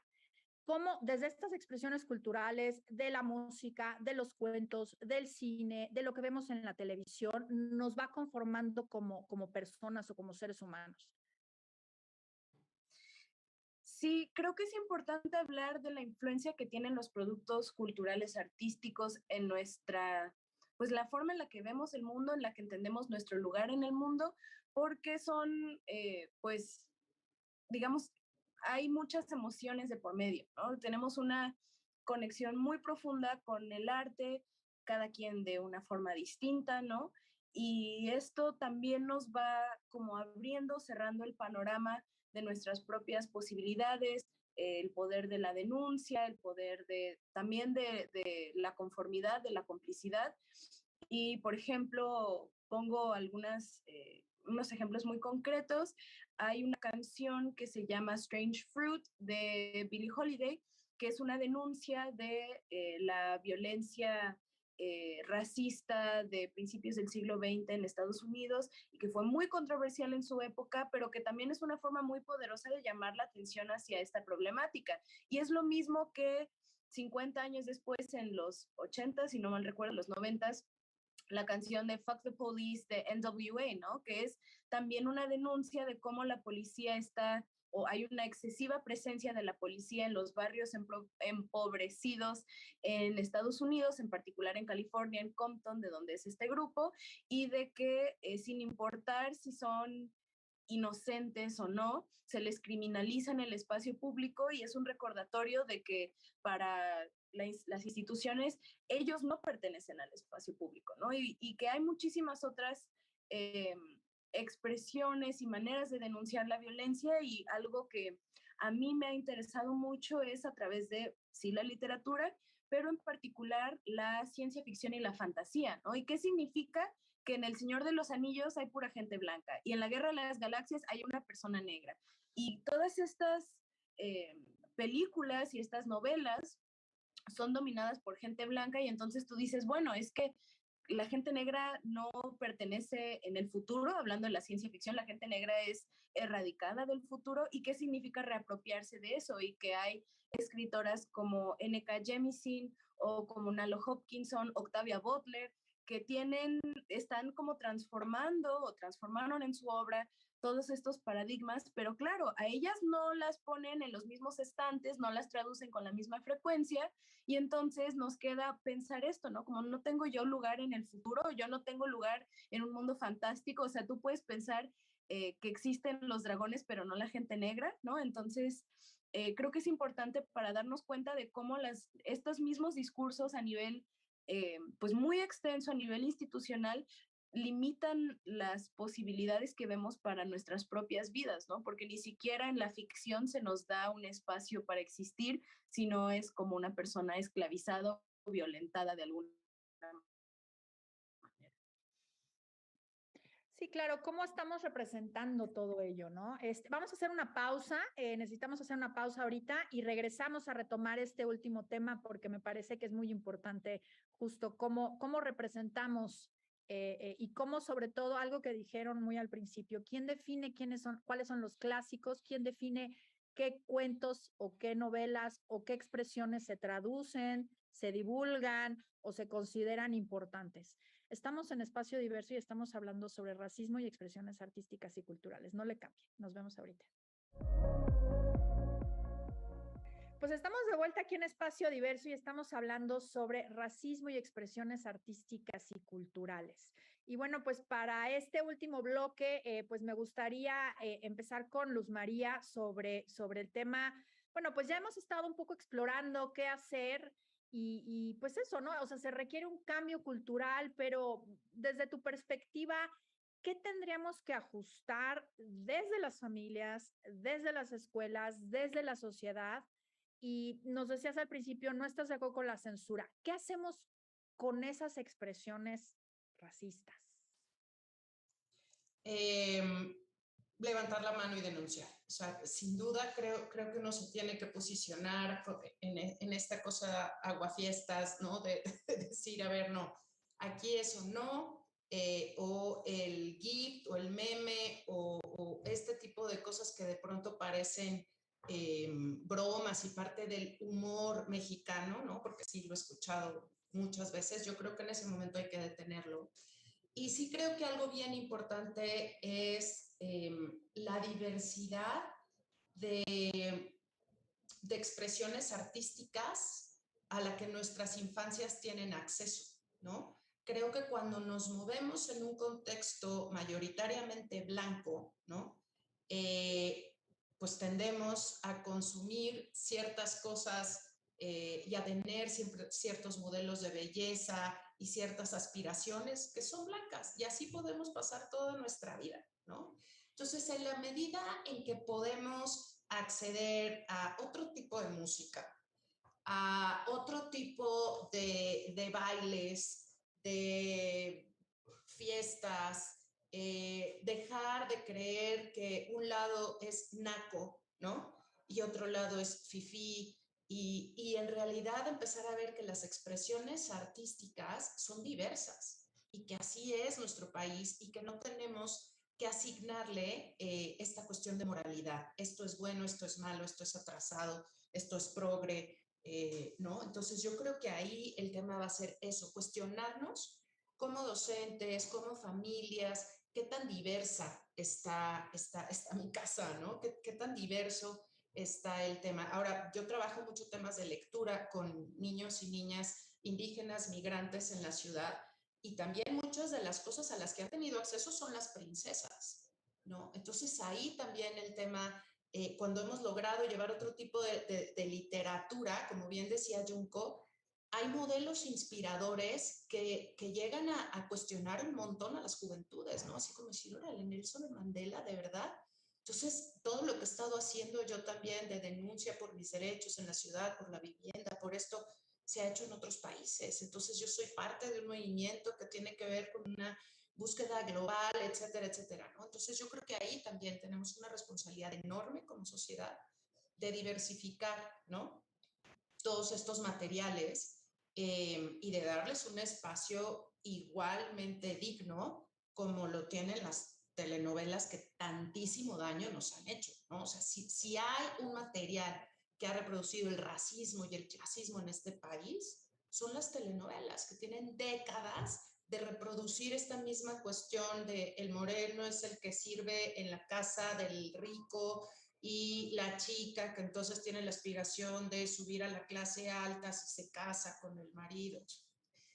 cómo desde estas expresiones culturales, de la música, de los cuentos, del cine, de lo que vemos en la televisión, nos va conformando como personas o como seres humanos. Sí, creo que es importante hablar de la influencia que tienen los productos culturales artísticos en nuestra, pues la forma en la que vemos el mundo, en la que entendemos nuestro lugar en el mundo, porque son, pues, digamos, hay muchas emociones de por medio, ¿no? Tenemos una conexión muy profunda con el arte, cada quien de una forma distinta, ¿no? Y esto también nos va como abriendo, cerrando el panorama de nuestras propias posibilidades, el poder de la denuncia, el poder de también de la conformidad, de la complicidad. Y, por ejemplo, pongo unos ejemplos muy concretos. Hay una canción que se llama Strange Fruit de Billie Holiday, que es una denuncia de la violencia racista de principios del siglo XX en Estados Unidos y que fue muy controversial en su época, pero que también es una forma muy poderosa de llamar la atención hacia esta problemática. Y es lo mismo que 50 años después, en los 80, si no mal recuerdo, los 90, la canción de Fuck the Police de NWA, ¿no? Que es también una denuncia de cómo la policía está o hay una excesiva presencia de la policía en los barrios empobrecidos en Estados Unidos, en particular en California, en Compton, de donde es este grupo, y de que sin importar si son inocentes o no, se les criminaliza en el espacio público y es un recordatorio de que para las instituciones ellos no pertenecen al espacio público, ¿no? Y que hay muchísimas otras eh, expresiones y maneras de denunciar la violencia y algo que a mí me ha interesado mucho es a través de, sí, la literatura, pero en particular la ciencia ficción y la fantasía, ¿no? ¿Y qué significa que en El Señor de los Anillos hay pura gente blanca y en La Guerra de las Galaxias hay una persona negra? Y todas estas películas y estas novelas son dominadas por gente blanca y entonces tú dices, bueno, es que la gente negra no pertenece en el futuro, hablando de la ciencia ficción, la gente negra es erradicada del futuro. ¿Y qué significa reapropiarse de eso? Y que hay escritoras como N.K. Jemisin o como Nalo Hopkinson, Octavia Butler, que están como transformando o transformaron en su obra todos estos paradigmas, pero claro, a ellas no las ponen en los mismos estantes, no las traducen con la misma frecuencia, y entonces nos queda pensar esto, ¿no? Como no tengo yo lugar en el futuro, yo no tengo lugar en un mundo fantástico, o sea, tú puedes pensar que existen los dragones, pero no la gente negra, ¿no? Entonces, creo que es importante para darnos cuenta de cómo estos mismos discursos a nivel, pues muy extenso, a nivel institucional, limitan las posibilidades que vemos para nuestras propias vidas, ¿no? Porque ni siquiera en la ficción se nos da un espacio para existir, sino es como una persona esclavizada o violentada de alguna manera. Sí, claro, ¿cómo estamos representando todo ello, no? Vamos a hacer una pausa, necesitamos hacer una pausa ahorita y regresamos a retomar este último tema porque me parece que es muy importante justo cómo representamos y cómo sobre todo algo que dijeron muy al principio, ¿quién define cuáles son los clásicos? ¿Quién define qué cuentos o qué novelas o qué expresiones se traducen, se divulgan o se consideran importantes? Estamos en Espacio Diverso y estamos hablando sobre racismo y expresiones artísticas y culturales. No le cambie. Nos vemos ahorita. Pues estamos de vuelta aquí en Espacio Diverso y estamos hablando sobre racismo y expresiones artísticas y culturales. Y bueno, pues para este último bloque, pues me gustaría empezar con Luz María sobre el tema. Bueno, pues ya hemos estado un poco explorando qué hacer y pues eso, ¿no? O sea, se requiere un cambio cultural, pero desde tu perspectiva, ¿qué tendríamos que ajustar desde las familias, desde las escuelas, desde la sociedad? Y nos decías al principio, no estás de acuerdo con la censura. ¿Qué hacemos con esas expresiones racistas? levantar la mano y denunciar. O sea, sin duda creo que uno se tiene que posicionar en esta cosa aguafiestas, ¿no? De decir, a ver, no, aquí eso no, o el GIF o el meme o este tipo de cosas que de pronto parecen bromas y parte del humor mexicano, ¿no? Porque sí lo he escuchado muchas veces, yo creo que en ese momento hay que detenerlo. Y sí creo que algo bien importante es la diversidad de expresiones artísticas a la que nuestras infancias tienen acceso, ¿no? Creo que cuando nos movemos en un contexto mayoritariamente blanco, ¿no? Pues tendemos a consumir ciertas cosas y a tener siempre ciertos modelos de belleza y ciertas aspiraciones que son blancas, y así podemos pasar toda nuestra vida, ¿no? Entonces, en la medida en que podemos acceder a otro tipo de música, a otro tipo de bailes, de fiestas, dejar de creer que un lado es naco, ¿no? Y otro lado es fifí, y en realidad empezar a ver que las expresiones artísticas son diversas y que así es nuestro país y que no tenemos que asignarle esta cuestión de moralidad. Esto es bueno, esto es malo, esto es atrasado, esto es progre, ¿no? Entonces yo creo que ahí el tema va a ser eso, cuestionarnos como docentes, como familias, qué tan diversa está mi casa, ¿no? ¿Qué tan diverso está el tema? Ahora, yo trabajo mucho temas de lectura con niños y niñas indígenas, migrantes en la ciudad, y también muchas de las cosas a las que han tenido acceso son las princesas, ¿no? Entonces ahí también el tema, cuando hemos logrado llevar otro tipo de literatura, como bien decía Junko, hay modelos inspiradores que llegan a cuestionar un montón a las juventudes, ¿no? Así como decir, órale, Nelson Mandela, ¿de verdad? Entonces, todo lo que he estado haciendo yo también de denuncia por mis derechos en la ciudad, por la vivienda, por esto, se ha hecho en otros países. Entonces, yo soy parte de un movimiento que tiene que ver con una búsqueda global, etcétera, etcétera, ¿no? Entonces, yo creo que ahí también tenemos una responsabilidad enorme como sociedad de diversificar, ¿no? Todos estos materiales y de darles un espacio igualmente digno como lo tienen las telenovelas que tantísimo daño nos han hecho, ¿no? O sea, si hay un material que ha reproducido el racismo y el clasismo en este país, son las telenovelas, que tienen décadas de reproducir esta misma cuestión de el moreno es el que sirve en la casa del rico, y la chica que entonces tiene la aspiración de subir a la clase alta si se casa con el marido.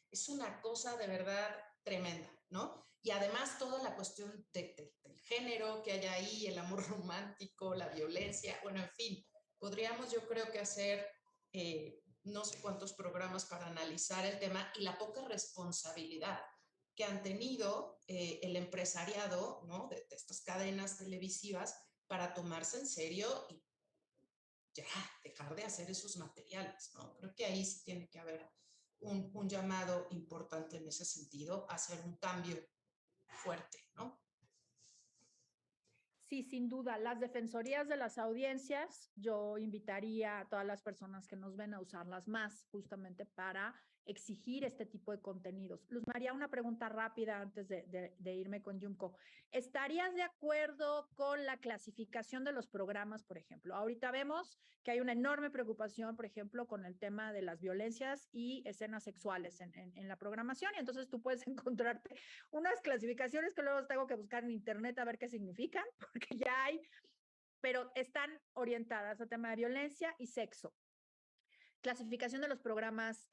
Es una cosa de verdad tremenda, ¿no? Y además toda la cuestión del género que hay ahí, el amor romántico, la violencia, bueno, en fin, podríamos yo creo que hacer no sé cuántos programas para analizar el tema y la poca responsabilidad que han tenido el empresariado, ¿no? De estas cadenas televisivas para tomarse en serio y ya dejar de hacer esos materiales, ¿no? Creo que ahí sí tiene que haber un llamado importante en ese sentido, hacer un cambio fuerte, ¿no? Sí, sin duda, las defensorías de las audiencias, yo invitaría a todas las personas que nos ven a usarlas más justamente para exigir este tipo de contenidos. Luz María, una pregunta rápida antes de irme con Junko. ¿Estarías de acuerdo con la clasificación de los programas, por ejemplo? Ahorita vemos que hay una enorme preocupación, por ejemplo, con el tema de las violencias y escenas sexuales en la programación, y entonces tú puedes encontrarte unas clasificaciones que luego tengo que buscar en internet a ver qué significan, porque ya hay, pero están orientadas a tema de violencia y sexo. Clasificación de los programas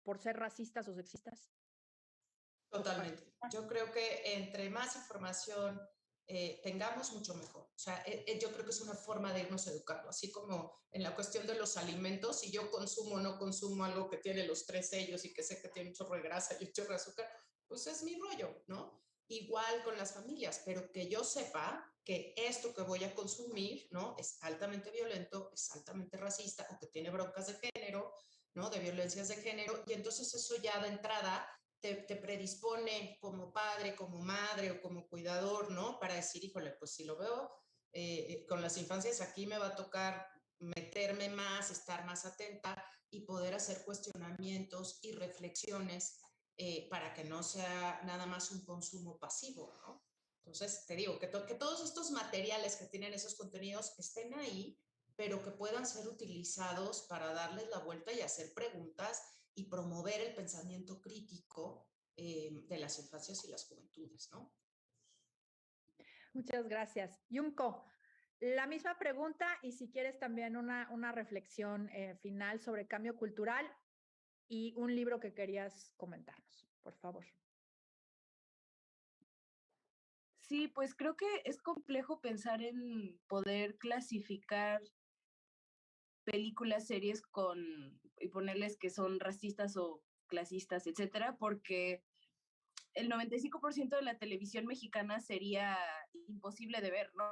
por ser racistas o sexistas. Totalmente. Yo creo que entre más información tengamos, mucho mejor. O sea, yo creo que es una forma de irnos educando, así como en la cuestión de los alimentos, si yo consumo o no consumo algo que tiene los 3 sellos y que sé que tiene un chorro de grasa y un chorro de azúcar, pues es mi rollo, ¿no? Igual con las familias, pero que yo sepa que esto que voy a consumir, ¿no? Es altamente violento, es altamente racista o que tiene broncas de género, ¿no? De violencias de género, y entonces eso ya de entrada te predispone como padre, como madre o como cuidador, ¿no? Para decir, híjole, pues si lo veo con las infancias aquí me va a tocar meterme más, estar más atenta y poder hacer cuestionamientos y reflexiones para que no sea nada más un consumo pasivo, ¿no? Entonces, te digo, que todos estos materiales que tienen esos contenidos estén ahí, pero que puedan ser utilizados para darles la vuelta y hacer preguntas y promover el pensamiento crítico de las infancias y las juventudes, ¿no? Muchas gracias. Yumko, la misma pregunta y si quieres también una reflexión final sobre cambio cultural y un libro que querías comentarnos, por favor. Sí, pues creo que es complejo pensar en poder clasificar películas, series y ponerles que son racistas o clasistas, etcétera, porque el 95% de la televisión mexicana sería imposible de ver, ¿no?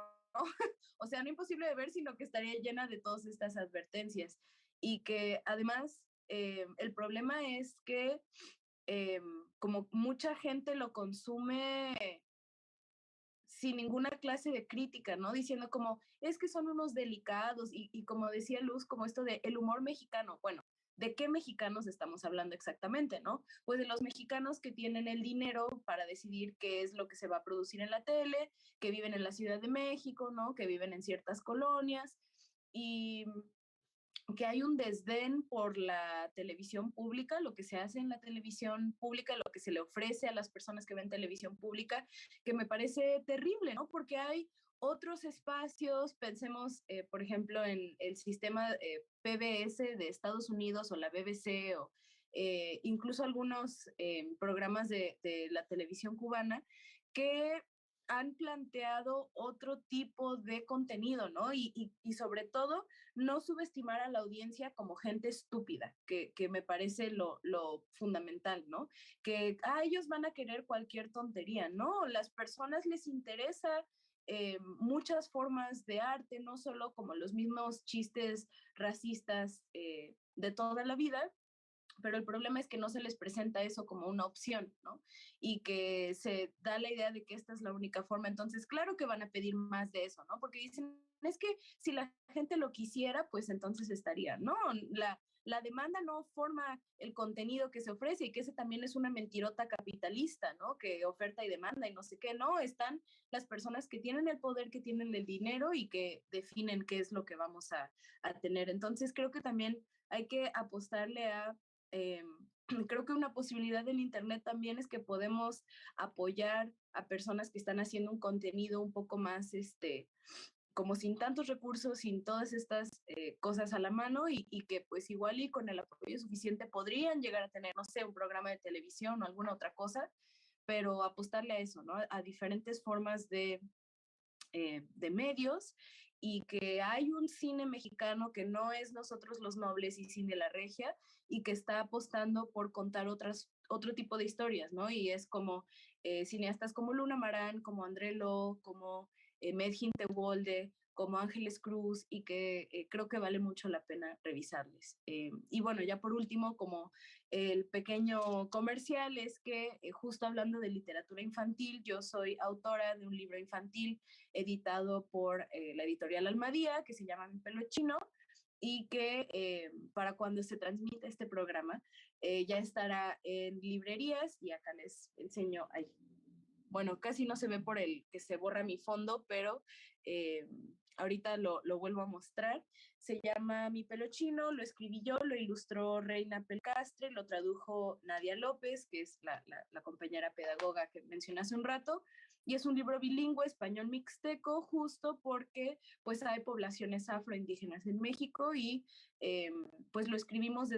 O sea, no imposible de ver, sino que estaría llena de todas estas advertencias. Y que además el problema es que como mucha gente lo consume sin ninguna clase de crítica, ¿no? Diciendo como, es que son unos delicados y como decía Luz, como esto de el humor mexicano. Bueno, ¿de qué mexicanos estamos hablando exactamente, no? Pues de los mexicanos que tienen el dinero para decidir qué es lo que se va a producir en la tele, que viven en la Ciudad de México, ¿no? Que viven en ciertas colonias y que hay un desdén por la televisión pública, lo que se hace en la televisión pública, lo que se le ofrece a las personas que ven televisión pública, que me parece terrible, ¿no? Porque hay otros espacios, pensemos, por ejemplo, en el sistema PBS de Estados Unidos o la BBC o incluso algunos programas de la televisión cubana que han planteado otro tipo de contenido, ¿no? Y sobre todo, no subestimar a la audiencia como gente estúpida, que me parece lo fundamental, ¿no? Que ellos van a querer cualquier tontería, ¿no? Las personas les interesa muchas formas de arte, no solo como los mismos chistes racistas de toda la vida, pero el problema es que no se les presenta eso como una opción, ¿no? Y que se da la idea de que esta es la única forma. Entonces, claro que van a pedir más de eso, ¿no? Porque dicen, es que si la gente lo quisiera, pues entonces estaría, ¿no? La demanda no forma el contenido que se ofrece y que ese también es una mentirota capitalista, ¿no? Que oferta y demanda y no sé qué, no, están las personas que tienen el poder, que tienen el dinero y que definen qué es lo que vamos a tener. Entonces, creo que también hay que apostarle a eh, creo que una posibilidad del Internet también es que podemos apoyar a personas que están haciendo un contenido un poco más, como sin tantos recursos, sin todas estas cosas a la mano y que pues igual y con el apoyo suficiente podrían llegar a tener, no sé, un programa de televisión o alguna otra cosa, pero apostarle a eso, ¿no? A diferentes formas de medios y que hay un cine mexicano que no es Nosotros los Nobles y Cine La Regia y que está apostando por contar otro tipo de historias, ¿no? Y es como cineastas como Luna Marán, como André Lo, como Medjin Tewolde, como Ángeles Cruz y que creo que vale mucho la pena revisarles. Y bueno, ya por último, como el pequeño comercial es que justo hablando de literatura infantil, yo soy autora de un libro infantil editado por la editorial Almadía, que se llama Mi Pelo Chino, y que para cuando se transmita este programa ya estará en librerías y acá les enseño ahí. Bueno, casi no se ve por el que se borra mi fondo, pero ahorita lo vuelvo a mostrar. Se llama Mi Pelo Chino, lo escribí yo, lo ilustró Reina Pelcastre, lo tradujo Nadia López, que es la compañera pedagoga que mencioné hace un rato, y es un libro bilingüe español mixteco, justo porque pues hay poblaciones afroindígenas en México y pues lo escribimos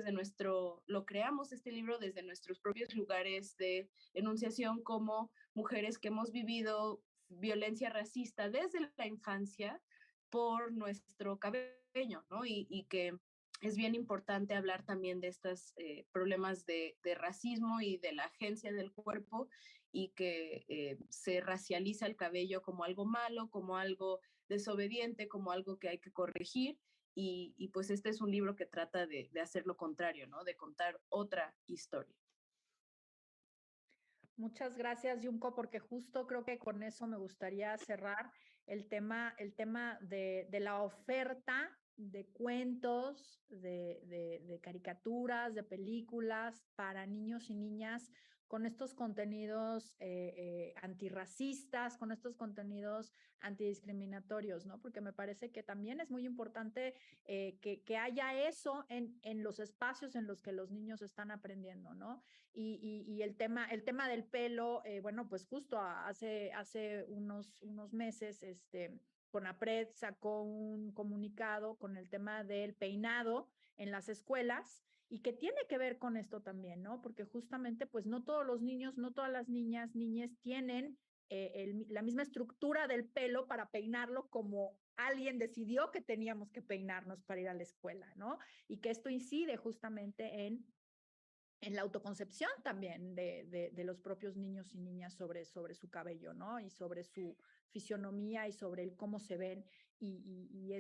lo creamos este libro desde nuestros propios lugares de enunciación como mujeres que hemos vivido violencia racista desde la infancia por nuestro cabello, ¿no? Y que es bien importante hablar también de estos problemas de racismo y de la agencia del cuerpo y que se racializa el cabello como algo malo, como algo desobediente, como algo que hay que corregir. Y pues este es un libro que trata de hacer lo contrario, ¿no? De contar otra historia. Muchas gracias, Yumko, porque justo creo que con eso me gustaría cerrar el tema de la oferta de cuentos, de caricaturas, de películas para niños y niñas con estos contenidos antirracistas, con estos contenidos antidiscriminatorios, ¿no? Porque me parece que también es muy importante que haya eso en los espacios en los que los niños están aprendiendo, ¿no? Y el tema del pelo, bueno, pues justo hace unos meses, CONAPRED sacó un comunicado con el tema del peinado en las escuelas y que tiene que ver con esto también, ¿no? Porque justamente, pues no todos los niños, no todas las niñas tienen la misma estructura del pelo para peinarlo como alguien decidió que teníamos que peinarnos para ir a la escuela, ¿no? Y que esto incide justamente en la autoconcepción también de los propios niños y niñas sobre su cabello, ¿no? Y sobre su fisionomía y sobre el cómo se ven y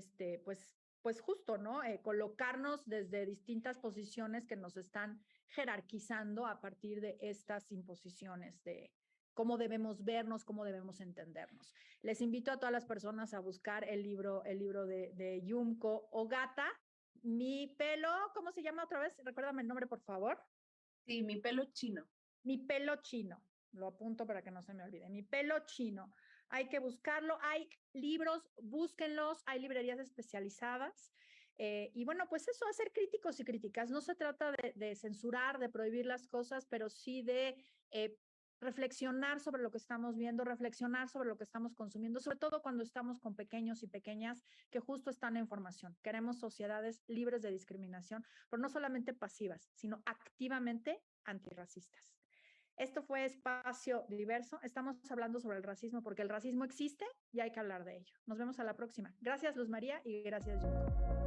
pues justo, ¿no? Colocarnos desde distintas posiciones que nos están jerarquizando a partir de estas imposiciones de cómo debemos vernos, cómo debemos entendernos. Les invito a todas las personas a buscar el libro de Yumko Ogata, Mi pelo, ¿cómo se llama otra vez? Recuérdame el nombre, por favor. Sí, Mi pelo chino. Mi pelo chino. Lo apunto para que no se me olvide. Mi pelo chino. Hay que buscarlo. Hay libros, búsquenlos. Hay librerías especializadas. Y bueno, pues eso, hacer críticos y críticas. No se trata de censurar, de prohibir las cosas, pero sí de reflexionar sobre lo que estamos viendo, reflexionar sobre lo que estamos consumiendo, sobre todo cuando estamos con pequeños y pequeñas que justo están en formación. Queremos sociedades libres de discriminación, pero no solamente pasivas, sino activamente antirracistas. Esto fue Espacio Diverso. Estamos hablando sobre el racismo porque el racismo existe y hay que hablar de ello. Nos vemos a la próxima. Gracias, Luz María, y gracias, Yumko.